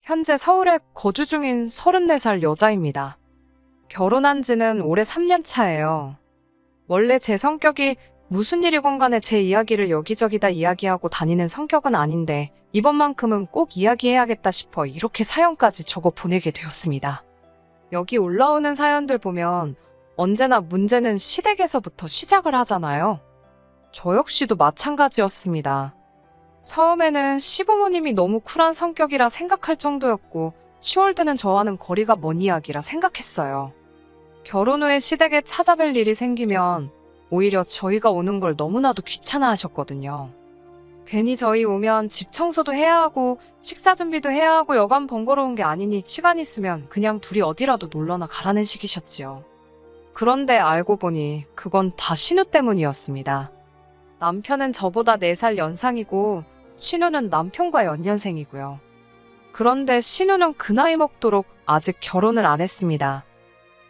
현재 서울에 거주 중인 34살 여자입니다. 결혼한 지는 올해 3년 차예요. 원래 제 성격이 무슨 일이건 간에 제 이야기를 여기저기 다 이야기하고 다니는 성격은 아닌데 이번만큼은 꼭 이야기해야겠다 싶어 이렇게 사연까지 적어 보내게 되었습니다. 여기 올라오는 사연들 보면 언제나 문제는 시댁에서부터 시작을 하잖아요. 저 역시도 마찬가지였습니다. 처음에는 시부모님이 너무 쿨한 성격이라 생각할 정도였고 10월 드는 저와는 거리가 먼 이야기라 생각했어요. 결혼 후에 시댁에 찾아뵐 일이 생기면 오히려 저희가 오는 걸 너무나도 귀찮아 하셨거든요. 괜히 저희 오면 집 청소도 해야 하고 식사 준비도 해야 하고 여간 번거로운 게 아니니 시간 있으면 그냥 둘이 어디라도 놀러나 가라는 식이셨지요. 그런데 알고 보니 그건 다 신우 때문이었습니다. 남편은 저보다 4살 연상이고 신우는 남편과 연년생이고요. 그런데 신우는 그 나이 먹도록 아직 결혼을 안 했습니다.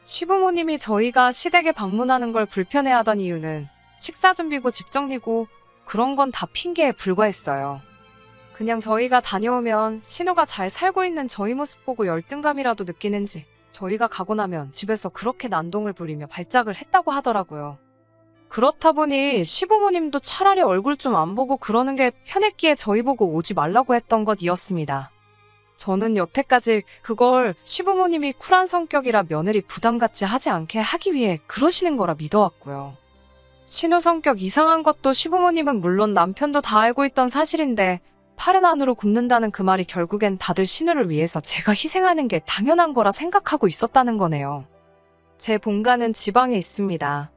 시부모님이 저희가 시댁에 방문하는 걸 불편해하던 이유는 식사 준비고 집 정리고 그런 건 다 핑계에 불과했어요. 그냥 저희가 다녀오면 신우가 잘 살고 있는 저희 모습 보고 열등감이라도 느끼는지 저희가 가고 나면 집에서 그렇게 난동을 부리며 발작을 했다고 하더라고요. 그렇다 보니 시부모님도 차라리 얼굴 좀 안 보고 그러는 게 편했기에 저희 보고 오지 말라고 했던 것이었습니다. 저는 여태까지 그걸 시부모님이 쿨한 성격이라 며느리 부담 갖지 하지 않게 하기 위해 그러시는 거라 믿어왔고요. 신우 성격 이상한 것도 시부모님은 물론 남편도 다 알고 있던 사실인데 팔은 안으로 굽는다는 그 말이 결국엔 다들 신우를 위해서 제가 희생하는 게 당연한 거라 생각하고 있었다는 거네요. 제 본가는 지방에 있습니다.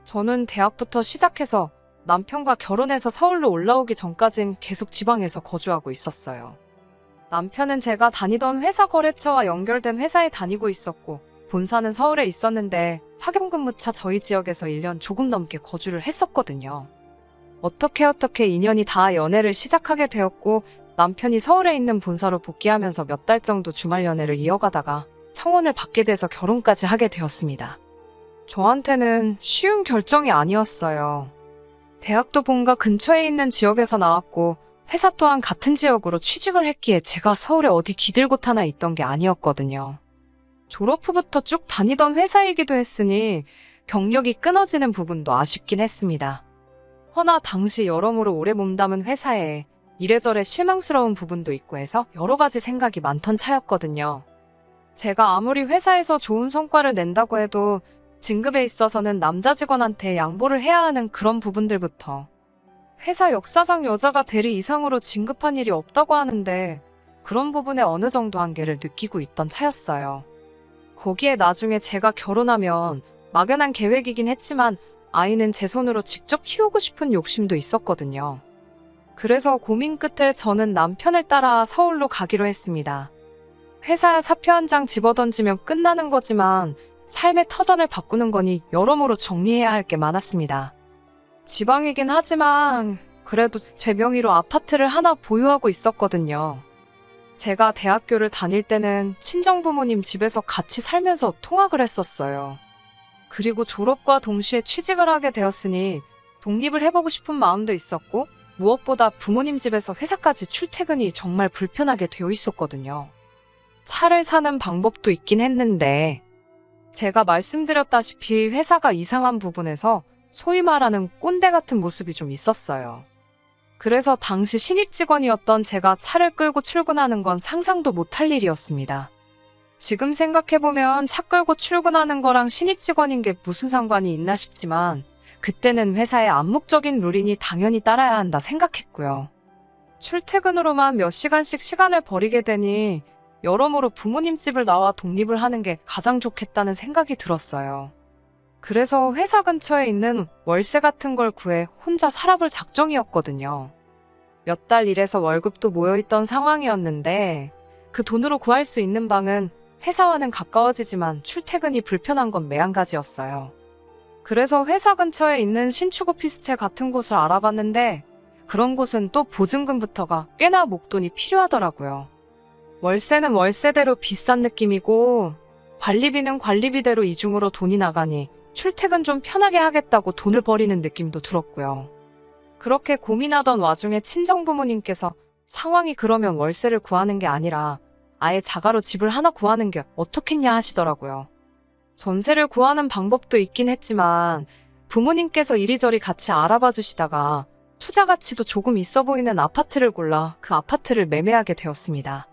저는 대학부터 시작해서 남편과 결혼해서 서울로 올라오기 전까진 계속 지방에서 거주하고 있었어요. 남편은 제가 다니던 회사 거래처와 연결된 회사에 다니고 있었고 본사는 서울에 있었는데 파견근무차 저희 지역에서 1년 조금 넘게 거주를 했었거든요. 어떻게 인연이 다 연애를 시작하게 되었고 남편이 서울에 있는 본사로 복귀하면서 몇 달 정도 주말 연애를 이어가다가 청혼을 받게 돼서 결혼까지 하게 되었습니다. 저한테는 쉬운 결정이 아니었어요. 대학도 본가 근처에 있는 지역에서 나왔고 회사 또한 같은 지역으로 취직을 했기에 제가 서울에 어디 기들곳 하나 있던 게 아니었거든요. 졸업 후부터 쭉 다니던 회사이기도 했으니 경력이 끊어지는 부분도 아쉽긴 했습니다. 허나 당시 여러모로 오래 몸담은 회사에 이래저래 실망스러운 부분도 있고 해서 여러 가지 생각이 많던 차였거든요. 제가 아무리 회사에서 좋은 성과를 낸다고 해도 진급에 있어서는 남자 직원한테 양보를 해야 하는 그런 부분들부터 회사 역사상 여자가 대리 이상으로 진급한 일이 없다고 하는데 그런 부분에 어느 정도 한계를 느끼고 있던 차였어요. 거기에 나중에 제가 결혼하면 막연한 계획이긴 했지만 아이는 제 손으로 직접 키우고 싶은 욕심도 있었거든요. 그래서 고민 끝에 저는 남편을 따라 서울로 가기로 했습니다. 회사 사표 한 장 집어던지면 끝나는 거지만 삶의 터전을 바꾸는 거니 여러모로 정리해야 할 게 많았습니다. 지방이긴 하지만 그래도 제 명의로 아파트를 하나 보유하고 있었거든요. 제가 대학교를 다닐 때는 친정부모님 집에서 같이 살면서 통학을 했었어요. 그리고 졸업과 동시에 취직을 하게 되었으니 독립을 해보고 싶은 마음도 있었고 무엇보다 부모님 집에서 회사까지 출퇴근이 정말 불편하게 되어 있었거든요. 차를 사는 방법도 있긴 했는데 제가 말씀드렸다시피 회사가 이상한 부분에서 소위 말하는 꼰대 같은 모습이 좀 있었어요. 그래서 당시 신입 직원이었던 제가 차를 끌고 출근하는 건 상상도 못할 일이었습니다. 지금 생각해보면 차 끌고 출근하는 거랑 신입 직원인 게 무슨 상관이 있나 싶지만 그때는 회사의 암묵적인 룰이니 당연히 따라야 한다 생각했고요. 출퇴근으로만 몇 시간씩 시간을 버리게 되니 여러모로 부모님 집을 나와 독립을 하는 게 가장 좋겠다는 생각이 들었어요. 그래서 회사 근처에 있는 월세 같은 걸 구해 혼자 살아볼 작정이었거든요. 몇 달 일해서 월급도 모여있던 상황이었는데 그 돈으로 구할 수 있는 방은 회사와는 가까워지지만 출퇴근이 불편한 건 매한가지였어요. 그래서 회사 근처에 있는 신축 오피스텔 같은 곳을 알아봤는데 그런 곳은 또 보증금부터가 꽤나 목돈이 필요하더라고요. 월세는 월세대로 비싼 느낌이고 관리비는 관리비대로 이중으로 돈이 나가니 출퇴근 좀 편하게 하겠다고 돈을 버리는 느낌도 들었고요. 그렇게 고민하던 와중에 친정부모님께서 상황이 그러면 월세를 구하는 게 아니라 아예 자가로 집을 하나 구하는 게 어떻겠냐 하시더라고요. 전세를 구하는 방법도 있긴 했지만 부모님께서 이리저리 같이 알아봐 주시다가 투자 가치도 조금 있어 보이는 아파트를 골라 그 아파트를 매매하게 되었습니다.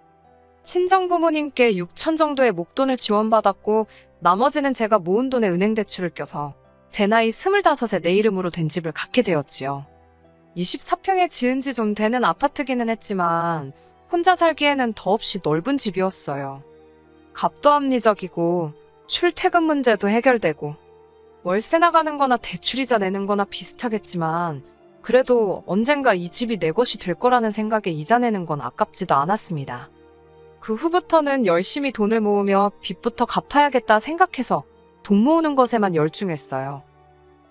친정부모님께 6천 정도의 목돈을 지원받았고 나머지는 제가 모은 돈에 은행 대출을 껴서 제 나이 25에 내 이름으로 된 집을 갖게 되었지요. 24평에 지은 지 좀 되는 아파트기는 했지만 혼자 살기에는 더없이 넓은 집이었어요. 값도 합리적이고 출퇴근 문제도 해결되고 월세 나가는 거나 대출이자 내는 거나 비슷하겠지만 그래도 언젠가 이 집이 내 것이 될 거라는 생각에 이자 내는 건 아깝지도 않았습니다. 그 후부터는 열심히 돈을 모으며 빚부터 갚아야겠다 생각해서 돈 모으는 것에만 열중했어요.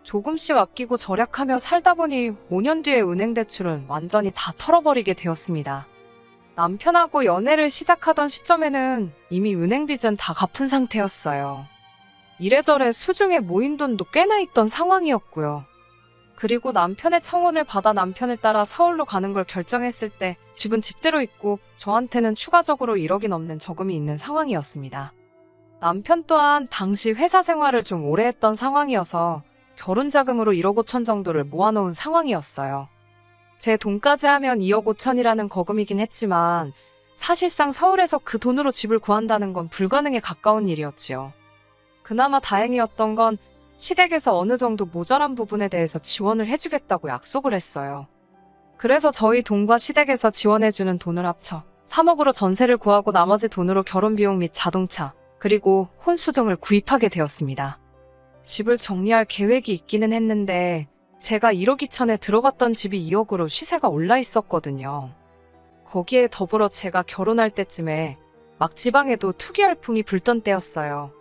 조금씩 아끼고 절약하며 살다 보니 5년 뒤에 은행 대출은 완전히 다 털어버리게 되었습니다. 남편하고 연애를 시작하던 시점에는 이미 은행 빚은 다 갚은 상태였어요. 이래저래 수중에 모인 돈도 꽤나 있던 상황이었고요. 그리고 남편의 청혼을 받아 남편을 따라 서울로 가는 걸 결정했을 때 집은 집대로 있고 저한테는 추가적으로 1억이 넘는 저금이 있는 상황이었습니다. 남편 또한 당시 회사 생활을 좀 오래 했던 상황이어서 결혼 자금으로 1억 5천 정도를 모아놓은 상황이었어요. 제 돈까지 하면 2억 5천이라는 거금이긴 했지만 사실상 서울에서 그 돈으로 집을 구한다는 건 불가능에 가까운 일이었지요. 그나마 다행이었던 건 시댁에서 어느 정도 모자란 부분에 대해서 지원을 해주겠다고 약속을 했어요. 그래서 저희 돈과 시댁에서 지원해주는 돈을 합쳐 3억으로 전세를 구하고 나머지 돈으로 결혼비용 및 자동차, 그리고 혼수 등을 구입하게 되었습니다. 집을 정리할 계획이 있기는 했는데 제가 1억 2천에 들어갔던 집이 2억으로 시세가 올라 있었거든요. 거기에 더불어 제가 결혼할 때쯤에 막 지방에도 투기 열풍이 불던 때였어요.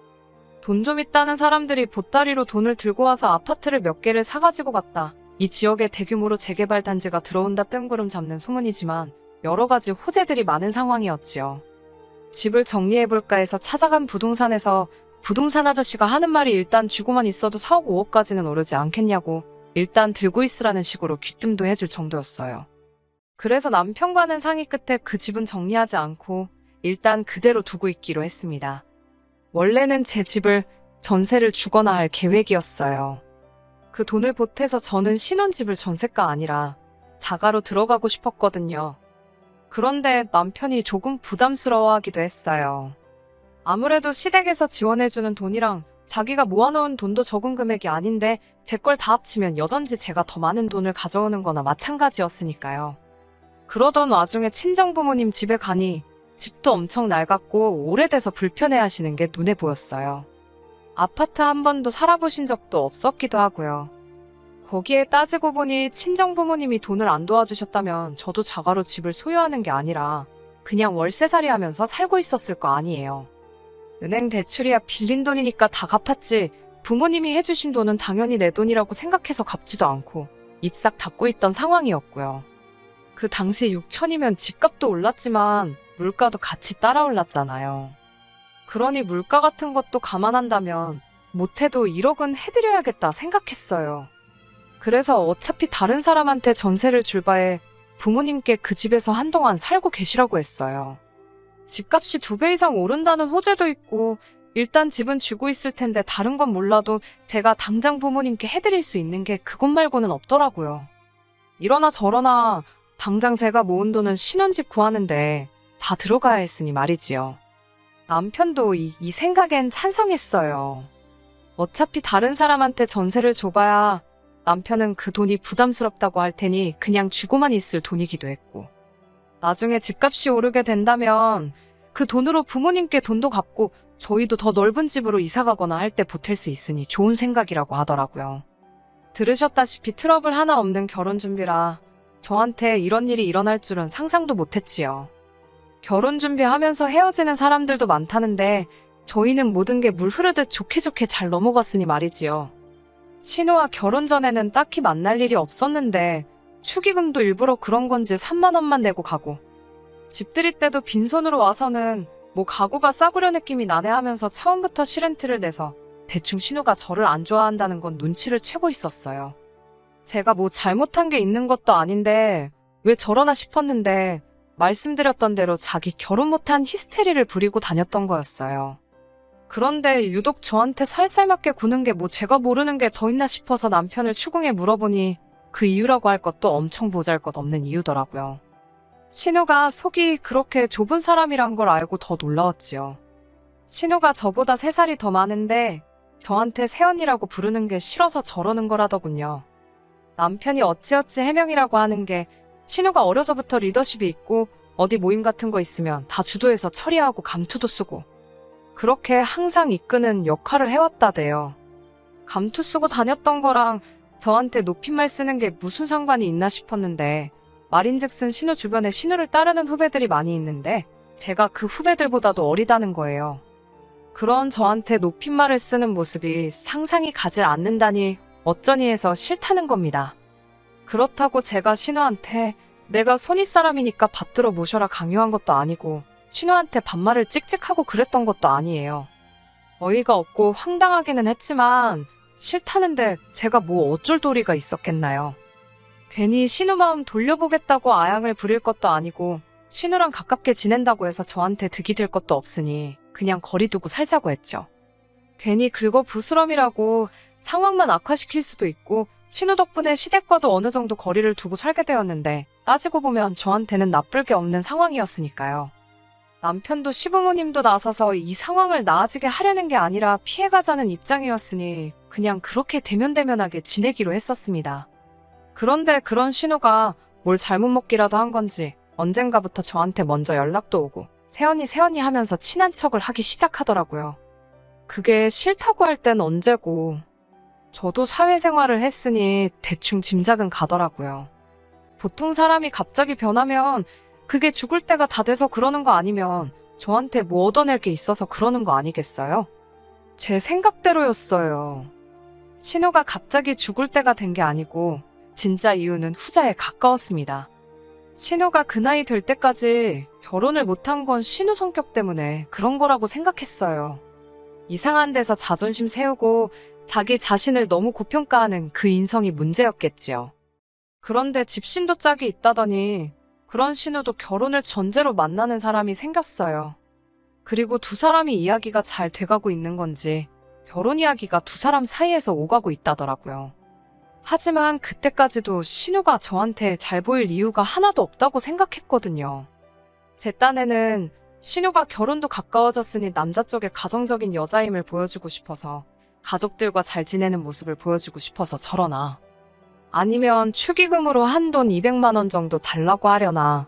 돈 좀 있다는 사람들이 보따리로 돈을 들고 와서 아파트를 몇 개를 사가지고 갔다. 이 지역에 대규모로 재개발 단지가 들어온다 뜬구름 잡는 소문이지만 여러 가지 호재들이 많은 상황이었지요. 집을 정리해볼까 해서 찾아간 부동산에서 부동산 아저씨가 하는 말이 일단 쥐고만 있어도 4억 5억까지는 오르지 않겠냐고 일단 들고 있으라는 식으로 귀뜸도 해줄 정도였어요. 그래서 남편과는 상의 끝에 그 집은 정리하지 않고 일단 그대로 두고 있기로 했습니다. 원래는 제 집을 전세를 주거나 할 계획이었어요. 그 돈을 보태서 저는 신혼집을 전세가 아니라 자가로 들어가고 싶었거든요. 그런데 남편이 조금 부담스러워하기도 했어요. 아무래도 시댁에서 지원해주는 돈이랑 자기가 모아놓은 돈도 적은 금액이 아닌데 제 걸 다 합치면 여전히 제가 더 많은 돈을 가져오는 거나 마찬가지였으니까요. 그러던 와중에 친정부모님 집에 가니 집도 엄청 낡았고 오래돼서 불편해하시는 게 눈에 보였어요. 아파트 한 번도 살아보신 적도 없었기도 하고요. 거기에 따지고 보니 친정부모님이 돈을 안 도와주셨다면 저도 자가로 집을 소유하는 게 아니라 그냥 월세살이 하면서 살고 있었을 거 아니에요. 은행 대출이야 빌린 돈이니까 다 갚았지 부모님이 해주신 돈은 당연히 내 돈이라고 생각해서 갚지도 않고 입싹 닫고 있던 상황이었고요. 그 당시 6천이면 집값도 올랐지만 물가도 같이 따라 올랐잖아요. 그러니 물가 같은 것도 감안한다면 못해도 1억은 해드려야겠다 생각했어요. 그래서 어차피 다른 사람한테 전세를 줄 바에 부모님께 그 집에서 한동안 살고 계시라고 했어요. 집값이 2배 이상 오른다는 호재도 있고 일단 집은 쥐고 있을 텐데 다른 건 몰라도 제가 당장 부모님께 해드릴 수 있는 게 그것 말고는 없더라고요. 이러나 저러나 당장 제가 모은 돈은 신혼집 구하는데 다 들어가야 했으니 말이지요. 남편도 이 생각엔 찬성했어요. 어차피 다른 사람한테 전세를 줘봐야 남편은 그 돈이 부담스럽다고 할 테니 그냥 쥐고만 있을 돈이기도 했고 나중에 집값이 오르게 된다면 그 돈으로 부모님께 돈도 갚고 저희도 더 넓은 집으로 이사가거나 할 때 보탤 수 있으니 좋은 생각이라고 하더라고요. 들으셨다시피 트러블 하나 없는 결혼 준비라 저한테 이런 일이 일어날 줄은 상상도 못했지요. 결혼 준비하면서 헤어지는 사람들도 많다는데 저희는 모든 게 물 흐르듯 좋게 좋게 잘 넘어갔으니 말이지요. 신우와 결혼 전에는 딱히 만날 일이 없었는데 축의금도 일부러 그런 건지 3만 원만 내고 가고 집 들일 때도 빈손으로 와서는 뭐 가구가 싸구려 느낌이 나네 하면서 처음부터 시렌트를 내서 대충 신우가 저를 안 좋아한다는 건 눈치를 채고 있었어요. 제가 뭐 잘못한 게 있는 것도 아닌데 왜 저러나 싶었는데 말씀드렸던 대로 자기 결혼 못한 히스테리를 부리고 다녔던 거였어요. 그런데 유독 저한테 살살맞게 구는 게 뭐 제가 모르는 게 더 있나 싶어서 남편을 추궁해 물어보니 그 이유라고 할 것도 엄청 보잘것없는 이유더라고요. 신우가 속이 그렇게 좁은 사람이란 걸 알고 더 놀라웠지요. 신우가 저보다 3살이 더 많은데 저한테 새언니라고 부르는 게 싫어서 저러는 거라더군요. 남편이 어찌어찌 해명이라고 하는 게 신우가 어려서부터 리더십이 있고 어디 모임 같은 거 있으면 다 주도해서 처리하고 감투도 쓰고 그렇게 항상 이끄는 역할을 해왔다대요. 감투 쓰고 다녔던 거랑 저한테 높임말 쓰는 게 무슨 상관이 있나 싶었는데 말인즉슨 신우 주변에 신우를 따르는 후배들이 많이 있는데 제가 그 후배들보다도 어리다는 거예요. 그런 저한테 높임말을 쓰는 모습이 상상이 가질 않는다니 어쩌니 해서 싫다는 겁니다. 그렇다고 제가 신우한테 내가 손윗 사람이니까 받들어 모셔라 강요한 것도 아니고 신우한테 반말을 찍찍하고 그랬던 것도 아니에요. 어이가 없고 황당하기는 했지만 싫다는데 제가 뭐 어쩔 도리가 있었겠나요. 괜히 신우 마음 돌려보겠다고 아양을 부릴 것도 아니고 신우랑 가깝게 지낸다고 해서 저한테 득이 될 것도 없으니 그냥 거리 두고 살자고 했죠. 괜히 긁어 부스럼이라고 상황만 악화시킬 수도 있고 신우 덕분에 시댁과도 어느 정도 거리를 두고 살게 되었는데 따지고 보면 저한테는 나쁠 게 없는 상황이었으니까요. 남편도 시부모님도 나서서 이 상황을 나아지게 하려는 게 아니라 피해가자는 입장이었으니 그냥 그렇게 대면대면하게 지내기로 했었습니다. 그런데 그런 신우가 뭘 잘못 먹기라도 한 건지 언젠가부터 저한테 먼저 연락도 오고 새언니 하면서 친한 척을 하기 시작하더라고요. 그게 싫다고 할 땐 언제고 저도 사회생활을 했으니 대충 짐작은 가더라고요. 보통 사람이 갑자기 변하면 그게 죽을 때가 다 돼서 그러는 거 아니면 저한테 뭐 얻어낼 게 있어서 그러는 거 아니겠어요? 제 생각대로였어요. 신우가 갑자기 죽을 때가 된 게 아니고 진짜 이유는 후자에 가까웠습니다. 신우가 그 나이 될 때까지 결혼을 못한 건 신우 성격 때문에 그런 거라고 생각했어요. 이상한 데서 자존심 세우고 자기 자신을 너무 고평가하는 그 인성이 문제였겠지요. 그런데 집신도 짝이 있다더니 그런 신우도 결혼을 전제로 만나는 사람이 생겼어요. 그리고 두 사람이 이야기가 잘 돼가고 있는 건지 결혼 이야기가 두 사람 사이에서 오가고 있다더라고요. 하지만 그때까지도 신우가 저한테 잘 보일 이유가 하나도 없다고 생각했거든요. 제 딴에는 신우가 결혼도 가까워졌으니 남자 쪽에 가정적인 여자임을 보여주고 싶어서 가족들과 잘 지내는 모습을 보여주고 싶어서 저러나 아니면 축의금으로 한돈 200만 원 정도 달라고 하려나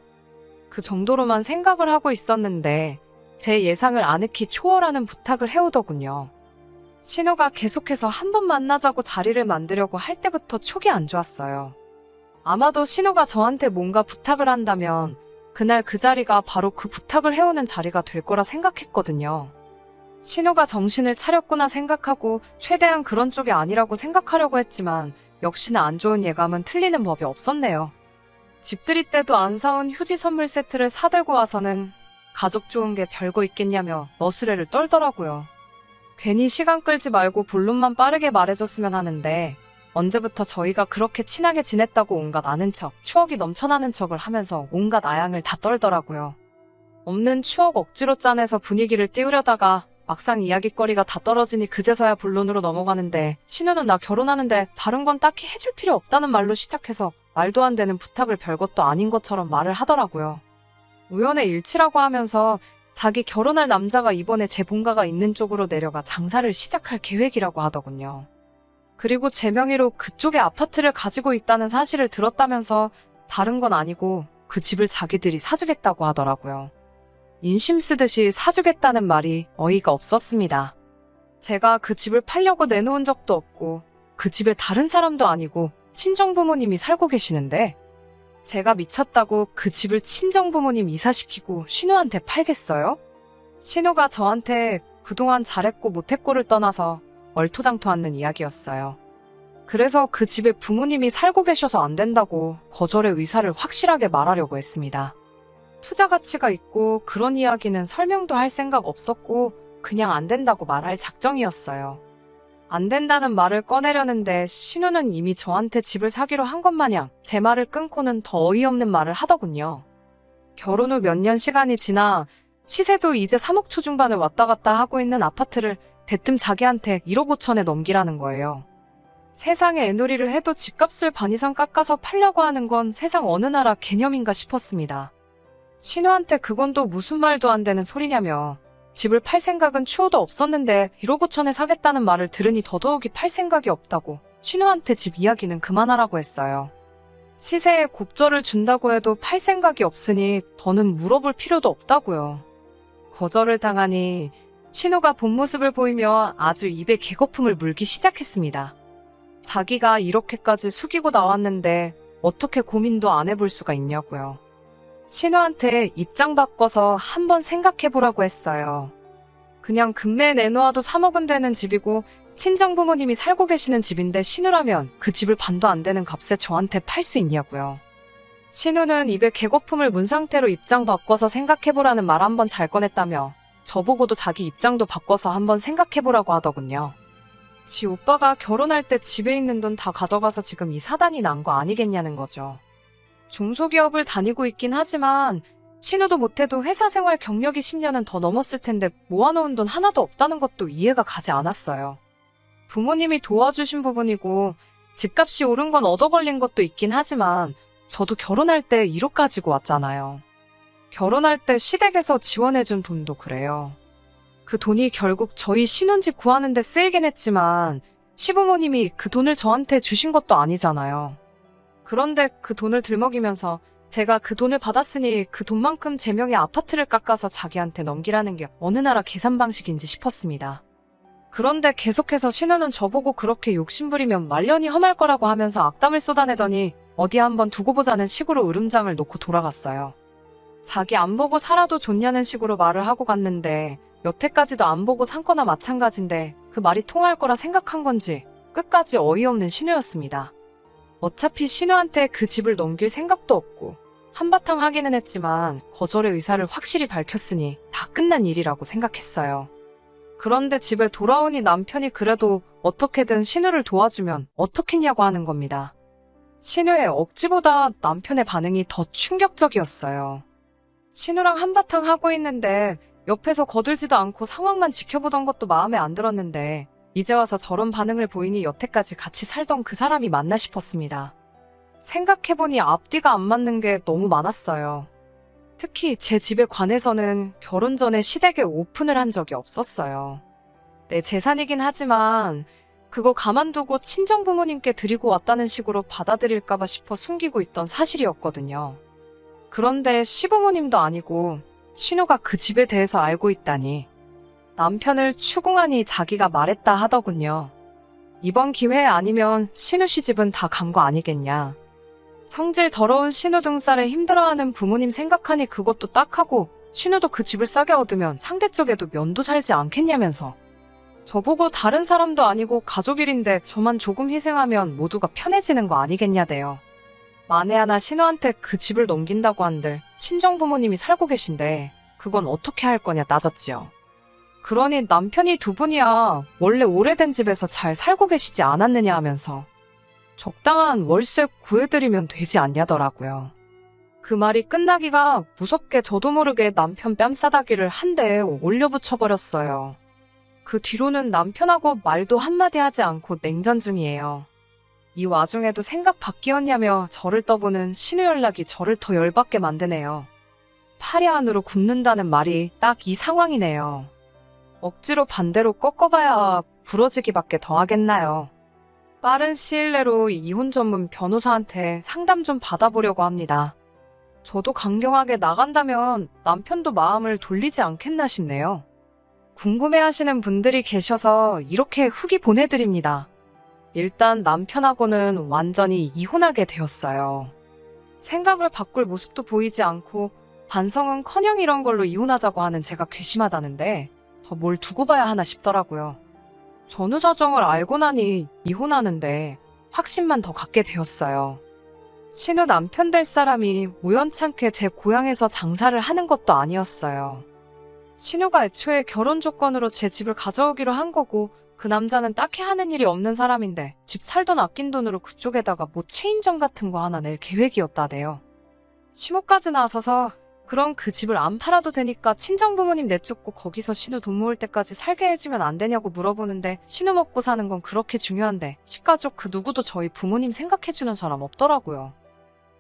그 정도로만 생각을 하고 있었는데 제 예상을 아늑히 초월하는 부탁을 해오더군요. 신우가 계속해서 한 번 만나자고 자리를 만들려고 할 때부터 촉이 안 좋았어요. 아마도 신우가 저한테 뭔가 부탁을 한다면 그날 그 자리가 바로 그 부탁을 해오는 자리가 될 거라 생각했거든요. 신우가 정신을 차렸구나 생각하고 최대한 그런 쪽이 아니라고 생각하려고 했지만 역시나 안 좋은 예감은 틀리는 법이 없었네요. 집들이 때도 안 사온 휴지 선물 세트를 사들고 와서는 가족 좋은 게 별거 있겠냐며 너스레를 떨더라고요. 괜히 시간 끌지 말고 본론만 빠르게 말해줬으면 하는데 언제부터 저희가 그렇게 친하게 지냈다고 온갖 아는 척, 추억이 넘쳐나는 척을 하면서 온갖 아양을 다 떨더라고요. 없는 추억 억지로 짜내서 분위기를 띄우려다가 막상 이야깃거리가 다 떨어지니 그제서야 본론으로 넘어가는데 신우는 나 결혼하는데 다른 건 딱히 해줄 필요 없다는 말로 시작해서 말도 안 되는 부탁을 별것도 아닌 것처럼 말을 하더라고요. 우연의 일치라고 하면서 자기 결혼할 남자가 이번에 제 본가가 있는 쪽으로 내려가 장사를 시작할 계획이라고 하더군요. 그리고 제 명의로 그쪽에 아파트를 가지고 있다는 사실을 들었다면서 다른 건 아니고 그 집을 자기들이 사주겠다고 하더라고요. 인심 쓰듯이 사주겠다는 말이 어이가 없었습니다. 제가 그 집을 팔려고 내놓은 적도 없고 그 집에 다른 사람도 아니고 친정부모님이 살고 계시는데 제가 미쳤다고 그 집을 친정부모님 이사시키고 신우한테 팔겠어요? 신우가 저한테 그동안 잘했고 못했고를 떠나서 얼토당토 않는 이야기였어요. 그래서 그 집에 부모님이 살고 계셔서 안 된다고 거절의 의사를 확실하게 말하려고 했습니다. 투자 가치가 있고 그런 이야기는 설명도 할 생각 없었고 그냥 안 된다고 말할 작정이었어요. 안 된다는 말을 꺼내려는데 신우는 이미 저한테 집을 사기로 한 것 마냥 제 말을 끊고는 더 어이없는 말을 하더군요. 결혼 후 몇 년 시간이 지나 시세도 이제 3억 초중반을 왔다 갔다 하고 있는 아파트를 대뜸 자기한테 1억 5천에 넘기라는 거예요. 세상에 애놀이를 해도 집값을 반 이상 깎아서 팔려고 하는 건 세상 어느 나라 개념인가 싶었습니다. 신우한테 그건 또 무슨 말도 안 되는 소리냐며 집을 팔 생각은 추호도 없었는데 1억 5천에 사겠다는 말을 들으니 더더욱이 팔 생각이 없다고 신우한테 집 이야기는 그만하라고 했어요. 시세에 곱절을 준다고 해도 팔 생각이 없으니 더는 물어볼 필요도 없다고요. 거절을 당하니 신우가 본 모습을 보이며 아주 입에 개거품을 물기 시작했습니다. 자기가 이렇게까지 숙이고 나왔는데 어떻게 고민도 안 해볼 수가 있냐고요. 신우한테 입장 바꿔서 한번 생각해보라고 했어요. 그냥 금매에 내놓아도 3억은 되는 집이고 친정부모님이 살고 계시는 집인데 신우라면 그 집을 반도 안 되는 값에 저한테 팔 수 있냐고요. 신우는 입에 개거품을 문 상태로 입장 바꿔서 생각해보라는 말 한번 잘 꺼냈다며 저보고도 자기 입장도 바꿔서 한번 생각해보라고 하더군요. 지 오빠가 결혼할 때 집에 있는 돈 다 가져가서 지금 이 사단이 난 거 아니겠냐는 거죠. 중소기업을 다니고 있긴 하지만 신우도 못해도 회사 생활 경력이 10년은 더 넘었을 텐데 모아놓은 돈 하나도 없다는 것도 이해가 가지 않았어요. 부모님이 도와주신 부분이고 집값이 오른 건 얻어 걸린 것도 있긴 하지만 저도 결혼할 때 1억 가지고 왔잖아요. 결혼할 때 시댁에서 지원해준 돈도 그래요. 그 돈이 결국 저희 신혼집 구하는 데 쓰이긴 했지만 시부모님이 그 돈을 저한테 주신 것도 아니잖아요. 그런데 그 돈을 들먹이면서 제가 그 돈을 받았으니 그 돈만큼 제 명의 아파트를 깎아서 자기한테 넘기라는 게 어느 나라 계산 방식인지 싶었습니다. 그런데 계속해서 신우는 저보고 그렇게 욕심부리면 말년이 험할 거라고 하면서 악담을 쏟아내더니 어디 한번 두고 보자는 식으로 으름장을 놓고 돌아갔어요. 자기 안 보고 살아도 좋냐는 식으로 말을 하고 갔는데 여태까지도 안 보고 산 거나 마찬가지인데 그 말이 통할 거라 생각한 건지 끝까지 어이없는 신우였습니다. 어차피 신우한테 그 집을 넘길 생각도 없고 한바탕 하기는 했지만 거절의 의사를 확실히 밝혔으니 다 끝난 일이라고 생각했어요. 그런데 집에 돌아오니 남편이 그래도 어떻게든 신우를 도와주면 어떻겠냐고 하는 겁니다. 신우의 억지보다 남편의 반응이 더 충격적이었어요. 신우랑 한바탕 하고 있는데 옆에서 거들지도 않고 상황만 지켜보던 것도 마음에 안 들었는데 이제 와서 저런 반응을 보이니 여태까지 같이 살던 그 사람이 맞나 싶었습니다. 생각해보니 앞뒤가 안 맞는 게 너무 많았어요. 특히 제 집에 관해서는 결혼 전에 시댁에 오픈을 한 적이 없었어요. 내 재산이긴 하지만 그거 가만두고 친정부모님께 드리고 왔다는 식으로 받아들일까봐 싶어 숨기고 있던 사실이었거든요. 그런데 시부모님도 아니고 신우가 그 집에 대해서 알고 있다니 남편을 추궁하니 자기가 말했다 하더군요. 이번 기회 아니면 신우 씨 집은 다 간 거 아니겠냐. 성질 더러운 신우 등살에 힘들어하는 부모님 생각하니 그것도 딱하고 신우도 그 집을 싸게 얻으면 상대 쪽에도 면도 살지 않겠냐면서 저보고 다른 사람도 아니고 가족 일인데 저만 조금 희생하면 모두가 편해지는 거 아니겠냐대요. 만에 하나 신우한테 그 집을 넘긴다고 한들 친정부모님이 살고 계신데 그건 어떻게 할 거냐 따졌지요. 그러니 남편이 두 분이야 원래 오래된 집에서 잘 살고 계시지 않았느냐 하면서 적당한 월세 구해드리면 되지 않냐더라고요. 그 말이 끝나기가 무섭게 저도 모르게 남편 뺨싸다기를 한 대에 올려붙여버렸어요. 그 뒤로는 남편하고 말도 한마디 하지 않고 냉전 중이에요. 이 와중에도 생각 바뀌었냐며 저를 떠보는 신우 연락이 저를 더 열받게 만드네요. 팔이 안으로 굽는다는 말이 딱 이 상황이네요. 억지로 반대로 꺾어봐야 부러지기밖에 더 하겠나요. 빠른 시일 내로 이혼 전문 변호사한테 상담 좀 받아보려고 합니다. 저도 강경하게 나간다면 남편도 마음을 돌리지 않겠나 싶네요. 궁금해하시는 분들이 계셔서 이렇게 후기 보내드립니다. 일단 남편하고는 완전히 이혼하게 되었어요. 생각을 바꿀 모습도 보이지 않고 반성은커녕 이런 걸로 이혼하자고 하는 제가 괘씸하다는데 더 뭘 두고 봐야 하나 싶더라고요. 전후 사정을 알고 나니 이혼하는데 확신만 더 갖게 되었어요. 신우 남편 될 사람이 우연찮게 제 고향에서 장사를 하는 것도 아니었어요. 신우가 애초에 결혼 조건으로 제 집을 가져오기로 한 거고 그 남자는 딱히 하는 일이 없는 사람인데 집 살던 아낀 돈으로 그쪽에다가 뭐 체인점 같은 거 하나 낼 계획이었다대요. 시모까지 나서서 그럼 그 집을 안 팔아도 되니까 친정부모님 내쫓고 거기서 신우 돈 모을 때까지 살게 해주면 안 되냐고 물어보는데 신우 먹고 사는 건 그렇게 중요한데 식가족 그 누구도 저희 부모님 생각해주는 사람 없더라고요.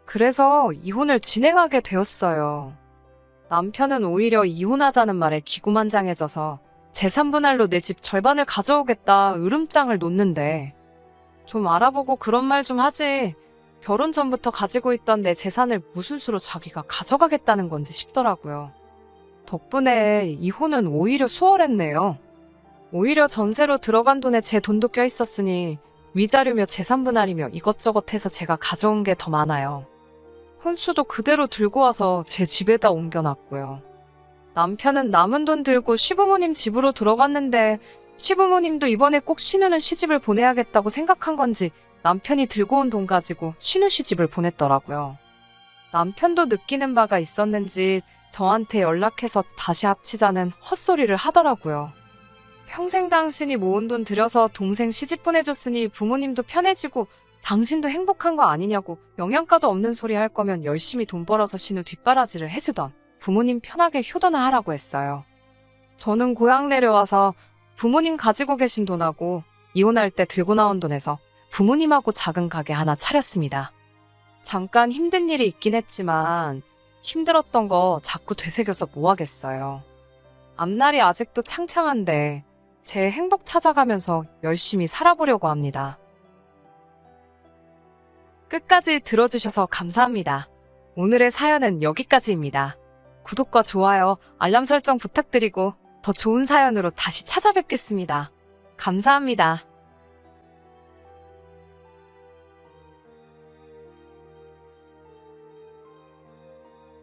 그래서 이혼을 진행하게 되었어요. 남편은 오히려 이혼하자는 말에 기고만장해져서 재산 분할로 내 집 절반을 가져오겠다 으름장을 놓는데 좀 알아보고 그런 말 좀 하지. 결혼 전부터 가지고 있던 내 재산을 무슨 수로 자기가 가져가겠다는 건지 싶더라고요. 덕분에 이혼은 오히려 수월했네요. 오히려 전세로 들어간 돈에 제 돈도 껴있었으니 위자료며 재산 분할이며 이것저것 해서 제가 가져온 게 더 많아요. 혼수도 그대로 들고 와서 제 집에다 옮겨놨고요. 남편은 남은 돈 들고 시부모님 집으로 들어갔는데 시부모님도 이번에 꼭 신우는 시집을 보내야겠다고 생각한 건지 남편이 들고 온 돈 가지고 신우 시집을 보냈더라고요. 남편도 느끼는 바가 있었는지 저한테 연락해서 다시 합치자는 헛소리를 하더라고요. 평생 당신이 모은 돈 들여서 동생 시집 보내줬으니 부모님도 편해지고 당신도 행복한 거 아니냐고 영양가도 없는 소리 할 거면 열심히 돈 벌어서 신우 뒷바라지를 해주던 부모님 편하게 효도나 하라고 했어요. 저는 고향 내려와서 부모님 가지고 계신 돈하고 이혼할 때 들고 나온 돈에서 부모님하고 작은 가게 하나 차렸습니다. 잠깐 힘든 일이 있긴 했지만 힘들었던 거 자꾸 되새겨서 뭐 하겠어요. 앞날이 아직도 창창한데 제 행복 찾아가면서 열심히 살아보려고 합니다. 끝까지 들어주셔서 감사합니다. 오늘의 사연은 여기까지입니다. 구독과 좋아요, 알람 설정 부탁드리고 더 좋은 사연으로 다시 찾아뵙겠습니다. 감사합니다.